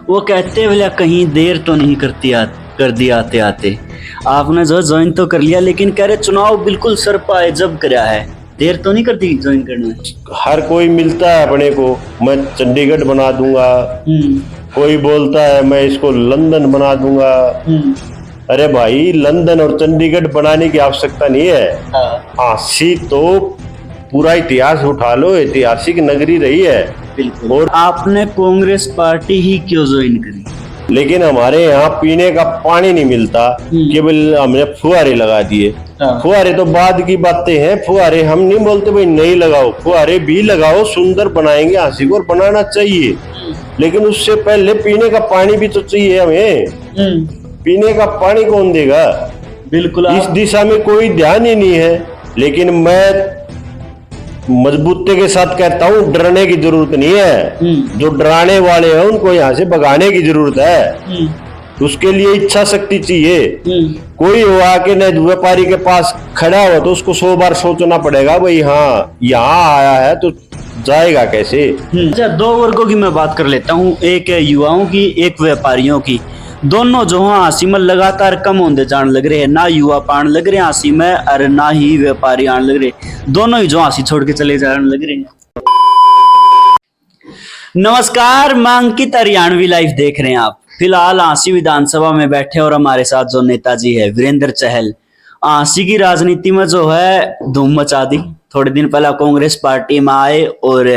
वो कहते बोले कहीं देर तो नहीं कर दिया आते आते। आपने जो ज्वाइन तो कर लिया, लेकिन कह रहे चुनाव बिल्कुल सर पाए जब कराया है, देर तो नहीं कर दी ज्वाइन करने में? हर कोई मिलता है अपने को, मैं चंडीगढ़ बना दूंगा, कोई बोलता है मैं इसको लंदन बना दूंगा। अरे भाई, लंदन और चंडीगढ़ बनाने की आवश्यकता नहीं है। काशी तो पूरा इतिहास उठा लो, ऐतिहासिक नगरी रही है। बिल्कुल। और आपने कांग्रेस पार्टी ही क्यों ज्वाइन करी? लेकिन हमारे यहाँ पीने का पानी नहीं मिलता, केवल हमने फुहारे लगा दिए। फुहारे तो बाद की बातें हैं, फुहारे हम नहीं बोलते भाई नहीं लगाओ, फुहारे भी लगाओ, सुंदर बनाएंगे हांसी को, और बनाना चाहिए। लेकिन उससे पहले पीने का पानी भी तो चाहिए हमें। पीने का पानी कौन देगा? बिल्कुल। इस दिशा में कोई ध्यान ही नहीं है। लेकिन मैं मजबूती के साथ कहता हूँ, डरने की जरूरत नहीं है। जो डराने वाले हैं उनको यहाँ से भगाने की जरूरत है। उसके लिए इच्छा शक्ति चाहिए। कोई हो आके न व्यापारी के पास खड़ा हो तो उसको 100 बार सोचना पड़ेगा, भाई हाँ यहाँ आया है तो जाएगा कैसे। अच्छा, दो वर्गों की मैं बात कर लेता हूँ, एक है युवाओं की, एक व्यापारियों की। दोनों जो है हांसी में लगातार कम होते जान लग रहे हैं, ना युवा पान लग रहे हैं हांसी में, और ना ही व्यापारी आने लग रहे, दोनों ही जो हांसी छोड़ के चले जाने लग रहे हैं। नमस्कार, मैं अंकित हरियाणवी लाइव देख रहे हैं आप। फिलहाल हांसी विधानसभा में बैठे और हमारे साथ जो नेताजी है वीरेंद्र चहल, हांसी की राजनीति में जो है धूम मचा दी। थोड़े दिन पहले कांग्रेस पार्टी में आए और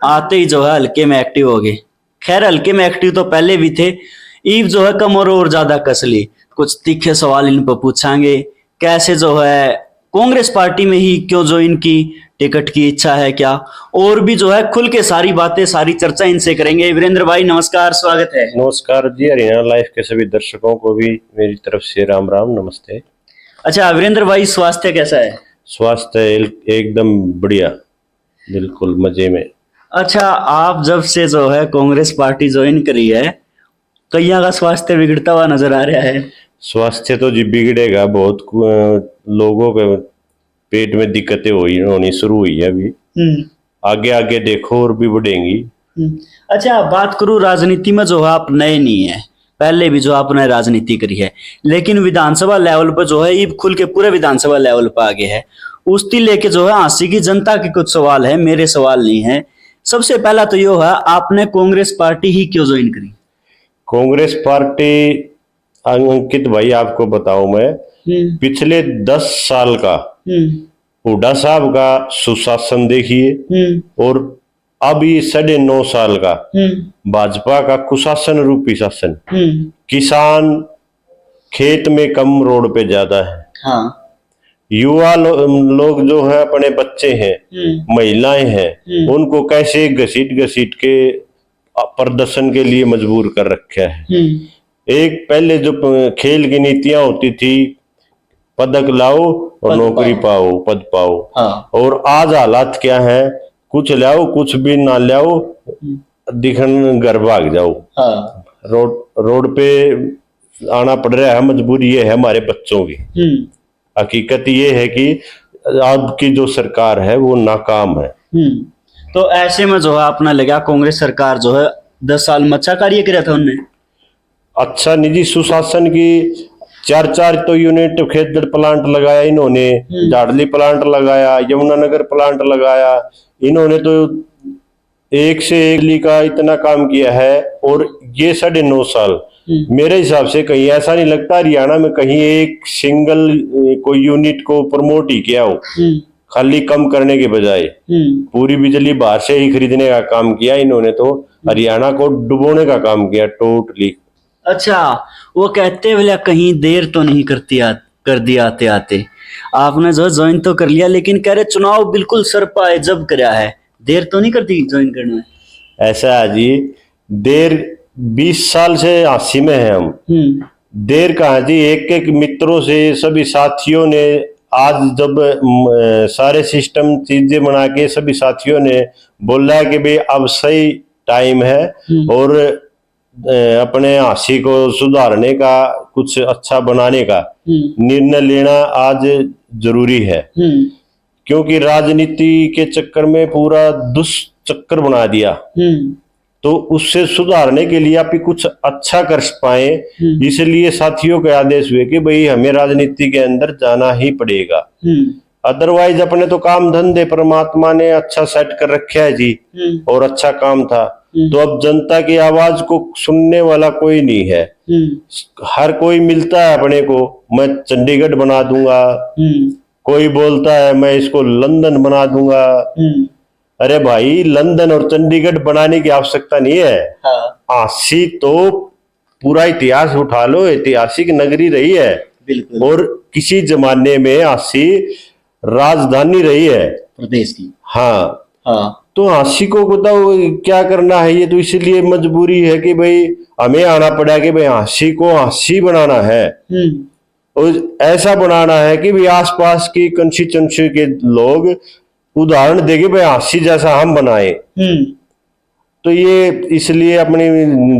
आते ही जो है हल्के में एक्टिव हो गए। खैर, हल्के में एक्टिव तो पहले भी थे, ईव जो है कमर और ज्यादा कस ली। कुछ तीखे सवाल इन पर पूछांगे, कैसे जो है कांग्रेस पार्टी में ही क्यों जो इनकी टिकट की इच्छा है क्या, और भी जो है खुल के सारी बातें, सारी चर्चा इनसे करेंगे। वीरेंद्र भाई नमस्कार, स्वागत है। नमस्कार जी, हरियाणा लाइव के सभी दर्शकों को भी मेरी तरफ से राम राम, नमस्ते। अच्छा वीरेंद्र भाई, स्वास्थ्य कैसा है? स्वास्थ्य एकदम बढ़िया, बिल्कुल मजे में। अच्छा, आप जब से जो है कांग्रेस पार्टी ज्वाइन करी है, कईया का स्वास्थ्य बिगड़ता हुआ नजर आ रहा है। स्वास्थ्य तो जी बिगड़ेगा, बहुत लोगों के पेट में दिक्कतें होनी शुरू हुई है अभी। आगे आगे देखो और भी बढ़ेंगी। अच्छा, बात करूं राजनीति में, जो है आप नए नहीं है, पहले भी जो आपने राजनीति करी है, लेकिन विधानसभा लेवल पर जो है ये खुल के पूरे विधानसभा लेवल पर आगे है। उसकी लेके जो है हांसी की जनता के कुछ सवाल है, मेरे सवाल नहीं है। सबसे पहला तो यो है, आपने कांग्रेस पार्टी ही क्यों ज्वाइन करी? कांग्रेस पार्टी, अंकित भाई आपको बताऊं मैं, पिछले 10 साल का हुड्डा साहब का सुशासन देखिए, और अब ये 9.5 साल का भाजपा का कुशासन रूपी शासन। किसान खेत में कम, रोड पे ज्यादा है। हाँ। युवा लोग जो है, अपने बच्चे हैं, महिलाएं हैं, उनको कैसे घसीट घसीट के प्रदर्शन के लिए मजबूर कर रखा है। एक पहले जो खेल की नीतियां होती थी, पदक लाओ और नौकरी पाओ, पद पाओ। हाँ। और आज हालात क्या है, कुछ लाओ कुछ भी ना लाओ, दिखन घर भाग जाओ। हाँ। रोड पे आना पड़ रहा है, मजबूरी ये है हमारे बच्चों की। हकीकत ये है कि अब की जो सरकार है वो नाकाम है। तो ऐसे में जो है अपना लगा कांग्रेस सरकार जो है 10 साल में अच्छा कार्य किया था उन्होंने। अच्छा निजी सुशासन की 4 तो यूनिट खेत प्लांट लगाया इन्होंने, जाडली प्लांट लगाया, यमुनानगर प्लांट लगाया। इन्होंने तो एक से एक का इतना काम किया है। और ये 9.5 साल मेरे हिसाब से कहीं ऐसा नहीं लगता हरियाणा में कहीं एक सिंगल कोई यूनिट को प्रमोट ही किया हो, खाली कम करने के बजाय। पूरी बिजली बाहर से ही खरीदने का काम किया इन्होंने, तो हरियाणा को डुबोने का काम किया टोटली। अच्छा, वो कहते बोले कहीं देर तो नहीं कर दिया आते आते। आपने जो ज्वाइन तो कर लिया, लेकिन कह रहे चुनाव बिल्कुल सर पाए जब कराया है, देर तो नहीं कर दी ज्वाइन करने में? ऐसा है जी, देर 20 साल से हांसी में है हम। देर कहाँ जी, एक एक मित्रों से, सभी साथियों ने, आज जब सारे सिस्टम चीजें बना के सभी साथियों ने बोला है कि भाई अब सही टाइम है और अपने हांसी को सुधारने का, कुछ अच्छा बनाने का निर्णय लेना आज जरूरी है। क्योंकि राजनीति के चक्कर में पूरा दुष्चक्कर बना दिया। तो उससे सुधारने के लिए आप ही कुछ अच्छा कर पाए, इसलिए साथियों के आदेश हुए कि भाई हमें राजनीति के अंदर जाना ही पड़ेगा। अदरवाइज अपने तो काम धंधे परमात्मा ने अच्छा सेट कर रखा है जी, और अच्छा काम था। तो अब जनता की आवाज को सुनने वाला कोई नहीं है। हर कोई मिलता है अपने को, मैं चंडीगढ़ बना दूंगा, कोई बोलता है मैं इसको लंदन बना दूंगा। अरे भाई, लंदन और चंडीगढ़ बनाने की आवश्यकता नहीं है। आसी तो पूरा इतिहास उठा लो, ऐतिहासिक नगरी रही है। बिल्कुल। और किसी जमाने में आसी राजधानी रही है प्रदेश की। हाँ। हाँ। तो आसी को बताओ क्या करना है, ये तो इसलिए मजबूरी है कि भाई हमें आना पड़ा कि भाई आसी को आसी बनाना है, और ऐसा बनाना है कि भाई आसपास की कंस्टिट्यूएंसी के लोग उदाहरण देंगे भाई आसी जैसा हम बनाए। तो ये इसलिए अपनी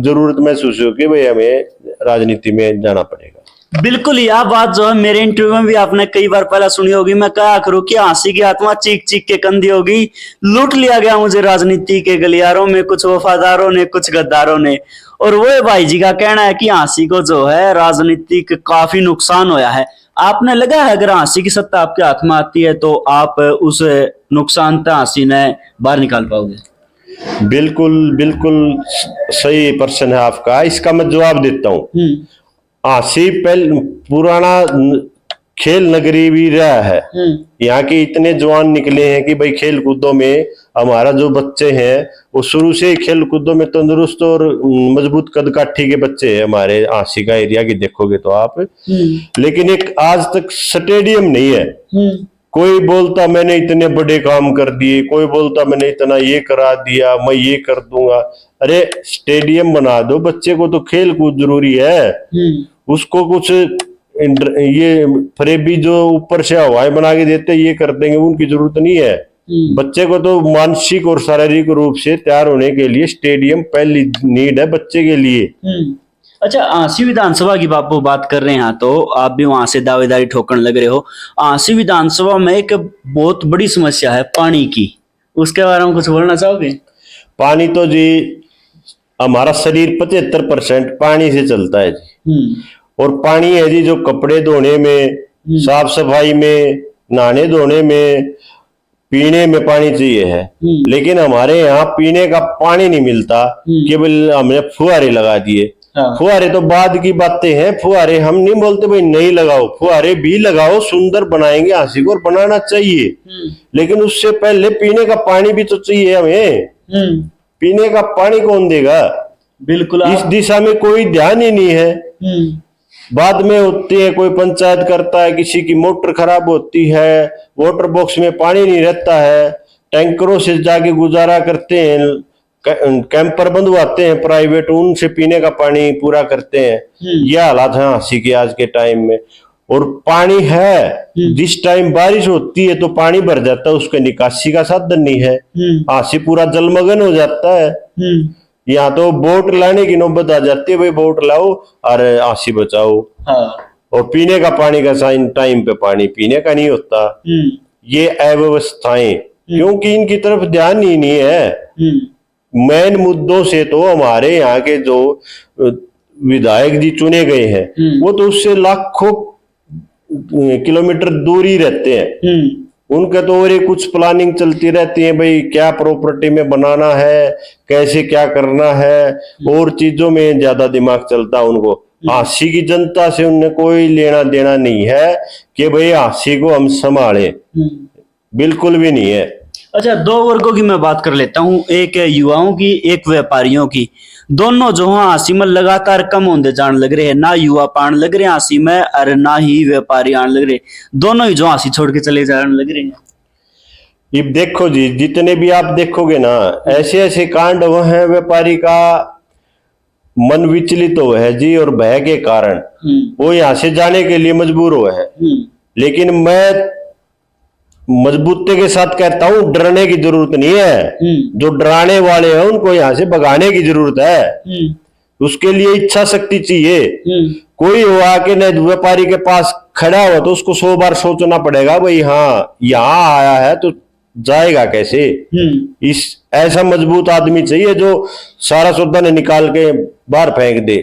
जरूरत महसूस हो कि भाई हमें राजनीति में जाना पड़ेगा। बिल्कुल, यह बात जो है मेरे इंटरव्यू में भी आपने कई बार पहले सुनी होगी। मैं कहा करूं कि आंसी की आत्मा चीख चीख के कंधी होगी, लूट लिया गया मुझे राजनीति के गलियारों में, कुछ वफादारों ने, कुछ गद्दारों ने। और वो भाई जी का कहना है कि आंसी को जो है राजनीतिक काफी नुकसान होया है। आपने लगा है अगर आंसी की सत्ता आपके हाथ में आती है तो आप उस नुकसान से आंसी ने बाहर निकाल पाओगे? बिल्कुल बिल्कुल सही प्रश्न है आपका, इसका मैं जवाब देता हूँ। आसी पहले पुराना खेल नगरी भी रहा है। यहाँ के इतने जवान निकले हैं कि भाई खेल कूदों में हमारा जो बच्चे हैं वो शुरू से ही खेल कूदों में तंदुरुस्त और मजबूत कदकाठी के बच्चे हैं हमारे आसी का एरिया की देखोगे तो आप। लेकिन एक आज तक स्टेडियम नहीं है। कोई बोलता मैंने इतने बड़े काम कर दिए, कोई बोलता मैंने इतना ये करा दिया, मैं ये कर दूंगा। अरे स्टेडियम बना दो, बच्चे को तो खेल कूद जरूरी है। उसको कुछ ये फरेबी जो ऊपर से हवाएं बना के देते ये कर देंगे, उनकी जरूरत नहीं है। बच्चे को तो मानसिक और शारीरिक रूप से तैयार होने के लिए स्टेडियम पहली नीड है बच्चे के लिए। अच्छा, आंसी विधानसभा की बात कर रहे हैं तो आप भी वहां से दावेदारी ठोकने लग रहे हो। आंसी विधानसभा में एक बहुत बड़ी समस्या है पानी की, उसके बारे में कुछ बोलना चाहोगे? पानी तो जी हमारा शरीर 75% पानी से चलता है जी। और पानी है जी जो कपड़े धोने में, साफ सफाई में, नहाने धोने में, पीने में पानी चाहिए है। लेकिन हमारे यहाँ पीने का पानी नहीं मिलता, केवल हमने फुहारे लगा दिए। फुहारे तो बाद की बातें हैं, फुहारे हम नहीं बोलते भाई नहीं लगाओ, फुहारे भी लगाओ, सुंदर बनाएंगे आंसी को, और बनाना चाहिए। लेकिन उससे पहले पीने का पानी भी तो चाहिए हमें। पीने का पानी कौन देगा? बिल्कुल, इस दिशा में कोई ध्यान ही नहीं है। बाद में होती है, कोई पंचायत करता है, किसी की मोटर खराब होती है, वाटर बॉक्स में पानी नहीं रहता है, टैंकरों से जाके गुजारा करते हैं, कैंपर बंधवाते हैं प्राइवेट, उनसे पीने का पानी पूरा करते हैं। यह हालात है आंसी के आज के टाइम में। और पानी है, जिस टाइम बारिश होती है तो पानी भर जाता है, उसके निकासी का साधन नहीं है, आंसी पूरा जलमग्न हो जाता है। यहाँ तो बोट लाने की नौबत आ जाती है, भाई बोट लाओ और आंसी बचाओ। और पीने का पानी का टाइम पे पानी पीने का नहीं होता। ये अव्यवस्थाएं क्योंकि इनकी तरफ ध्यान ही नहीं है। मेन मुद्दों से तो हमारे यहाँ के जो विधायक जी चुने गए हैं वो तो उससे लाखों किलोमीटर दूर ही रहते हैं। उनका तो और कुछ प्लानिंग चलती रहती है, भाई क्या प्रॉपर्टी में बनाना है, कैसे क्या करना है, और चीजों में ज्यादा दिमाग चलता है उनको। आंसी की जनता से उन्हें कोई लेना देना नहीं है कि भाई आंसी को हम संभालें, बिल्कुल भी नहीं है। अच्छा, दो वर्गों की मैं बात कर लेता हूँ, एक युवाओं की, एक व्यापारियों की। दोनों जो है आंसी में लगातार कम होते जान लग रहे हैं, ना युवा पान लग रहे हैं आंसी में और ना ही व्यापारी आने लग रहे, दोनों ही जो आंसी छोड़ के चले जाने लग रहे हैं। ये देखो जी, जितने भी आप देखोगे ना, ऐसे ऐसे कांड हुए हैं, व्यापारी का मन विचलित हुआ है जी, और भय के कारण वो यहाँ से जाने के लिए मजबूर हुआ है। लेकिन मैं मजबूती के साथ कहता हूं, डरने की जरूरत नहीं है। जो डराने वाले हैं उनको यहाँ से भगाने की जरूरत है। उसके लिए इच्छा शक्ति चाहिए। कोई हो आके न व्यापारी के पास खड़ा हो तो उसको 100 बार सोचना पड़ेगा, भाई हाँ यहाँ आया है तो जाएगा कैसे। इस ऐसा मजबूत आदमी चाहिए जो सारा सौदा ने निकाल के बाहर फेंक दे।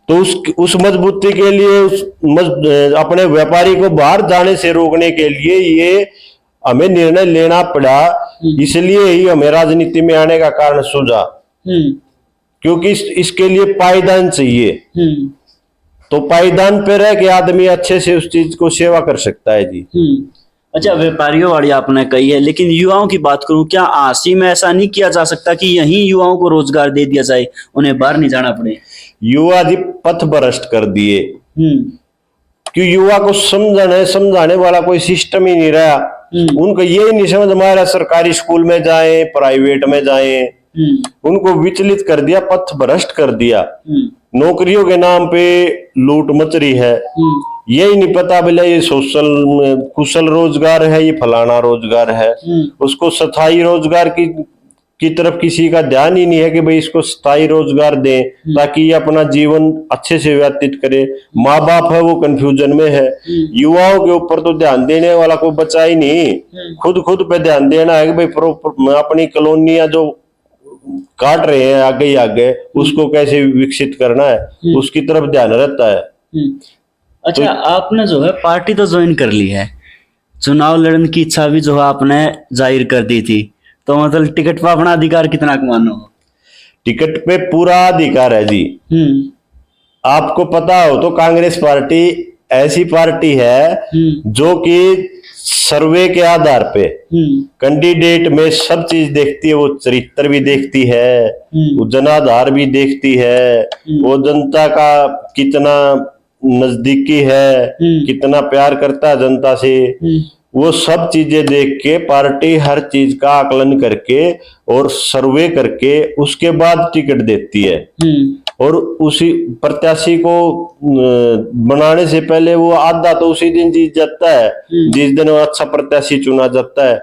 तो उस मजबूती के लिए अपने व्यापारी को बाहर जाने से रोकने के लिए ये हमें निर्णय लेना पड़ा। इसलिए ही हमें राजनीति में आने का कारण सूझा, क्योंकि इसके लिए पायदान चाहिए। तो पायदान पे रह के आदमी अच्छे से उस चीज को सेवा कर सकता है जी। अच्छा, व्यापारियों वाली आपने कही है, लेकिन युवाओं की बात करूं, क्या आसी में ऐसा नहीं किया जा सकता कि यहीं युवाओं को रोजगार दे दिया जाए, उन्हें बाहर नहीं जाना पड़े? युवा जी पथ भ्रष्ट कर दिए, कि युवा को समझाने वाला कोई सिस्टम ही नहीं रहा। उनको ये नहीं समझ हमारा सरकारी स्कूल में जाए प्राइवेट में जाए, उनको विचलित कर दिया, पथ भ्रष्ट कर दिया। नौकरियों के नाम पे लूट मच रही है, यही नहीं पता भला ये सोशल कुशल रोजगार है, ये फलाना रोजगार है। उसको स्थायी रोजगार की तरफ किसी का ध्यान ही नहीं है कि भाई इसको स्थायी रोजगार दें ताकि ये अपना जीवन अच्छे से व्यतीत करे। माँ बाप है वो कंफ्यूजन में है, युवाओं के ऊपर तो ध्यान देने वाला कोई बचा ही नहीं। खुद पे ध्यान देना है कि भाई अपनी कॉलोनियां जो काट रहे हैं आगे ही आगे, उसको कैसे विकसित करना है, उसकी तरफ ध्यान रहता है। अच्छा, आपने जो है पार्टी तो ज्वाइन कर ली है, चुनाव लड़ने की इच्छा भी जो है आपने जाहिर कर दी थी, तो मतलब टिकट पर अपना अधिकार कितना कमाना हो? टिकट पे पूरा अधिकार है जी। आपको पता हो तो कांग्रेस पार्टी ऐसी पार्टी है जो कि सर्वे के आधार पे कैंडिडेट में सब चीज देखती है। वो चरित्र भी देखती है, वो जनाधार भी देखती है, वो जनता का कितना नजदीकी है, कितना प्यार करता है जनता से, वो सब चीजें देख के पार्टी हर चीज का आकलन करके और सर्वे करके उसके बाद टिकट देती है। और उसी प्रत्याशी को बनाने से पहले वो आधा तो उसी दिन जीत जाता है जिस दिन वो अच्छा प्रत्याशी चुना जाता है।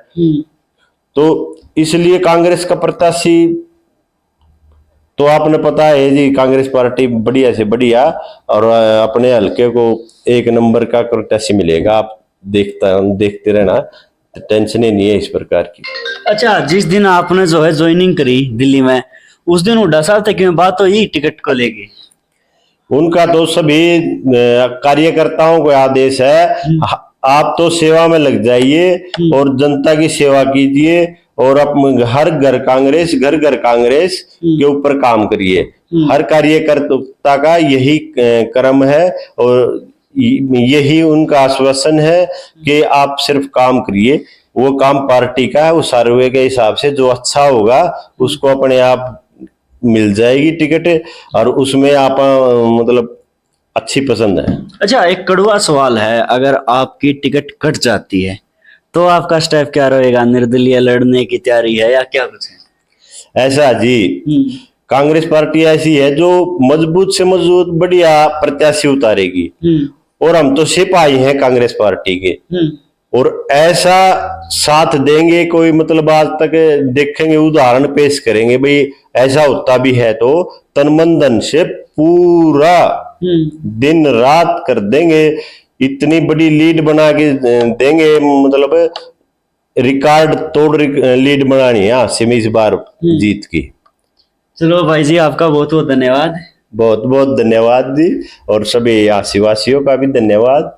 तो इसलिए कांग्रेस का प्रत्याशी तो आपने पता है जी, कांग्रेस पार्टी बढ़िया से बढ़िया और अपने हल्के को 1 नंबर का प्रत्याशी मिलेगा। आप देखते रहना, टेंशन ही नहीं है इस प्रकार की। अच्छा, जिस दिन आपने जो है ज्वाइनिंग करी दिल्ली में, उस दिन हुड्डा साहब तक में बात हुई टिकट को लेके? उनका तो सभी कार्यकर्ताओं को आदेश है, आप तो सेवा में लग जाइए और जनता की सेवा कीजिए और आप हर घर कांग्रेस के ऊपर काम करिए। हर कार्यकर्ता का यही क्रम है और यही उनका आश्वासन है कि आप सिर्फ काम करिए। वो काम पार्टी का है, वो सर्वे के हिसाब से जो अच्छा होगा उसको अपने आप मिल जाएगी टिकट, और उसमें आप मतलब अच्छी पसंद है। अच्छा, एक कड़वा सवाल है, अगर आपकी टिकट कट जाती है तो आपका स्टेप क्या रहेगा? निर्दलीय लड़ने की तैयारी है या क्या कुछ है? ऐसा जी, कांग्रेस पार्टी ऐसी है जो मजबूत से मजबूत बढ़िया प्रत्याशी उतारेगी, और हम तो सिपाही हैं कांग्रेस पार्टी के, और ऐसा साथ देंगे कोई मतलब आज तक देखेंगे, उदाहरण पेश करेंगे भाई ऐसा होता भी है तो तन मन धन से पूरा दिन रात कर देंगे, इतनी बड़ी लीड बना के देंगे, मतलब रिकॉर्ड तोड़ लीड बनानी है सिमी इस बार जीत की। चलो भाई जी, आपका बहुत बहुत धन्यवाद। बहुत बहुत धन्यवाद जी, और सभी आशीवासियों का भी धन्यवाद।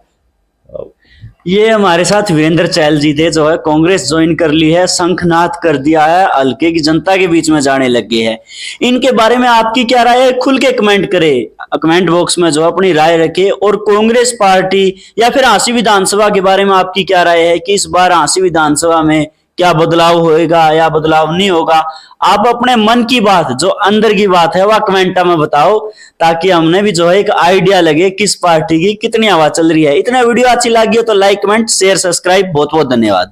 ये हमारे साथ वीरेंद्र चहल जी थे, जो है कांग्रेस ज्वाइन कर ली है, शंखनाद कर दिया है, हल्के की जनता के बीच में जाने लग गए हैं। इनके बारे में आपकी क्या राय है? खुल के कमेंट करें, कमेंट बॉक्स में जो अपनी राय रखे। और कांग्रेस पार्टी या फिर आंसी विधानसभा के बारे में आपकी क्या राय है कि इस बार आंसी विधानसभा में क्या बदलाव होएगा या बदलाव नहीं होगा? आप अपने मन की बात, जो अंदर की बात है, वह कमेंट में बताओ, ताकि हमने भी जो है एक आइडिया लगे किस पार्टी की कितनी हवा चल रही है। इतना वीडियो अच्छी लगी हो तो लाइक, कमेंट, शेयर, सब्सक्राइब। बहुत बहुत धन्यवाद।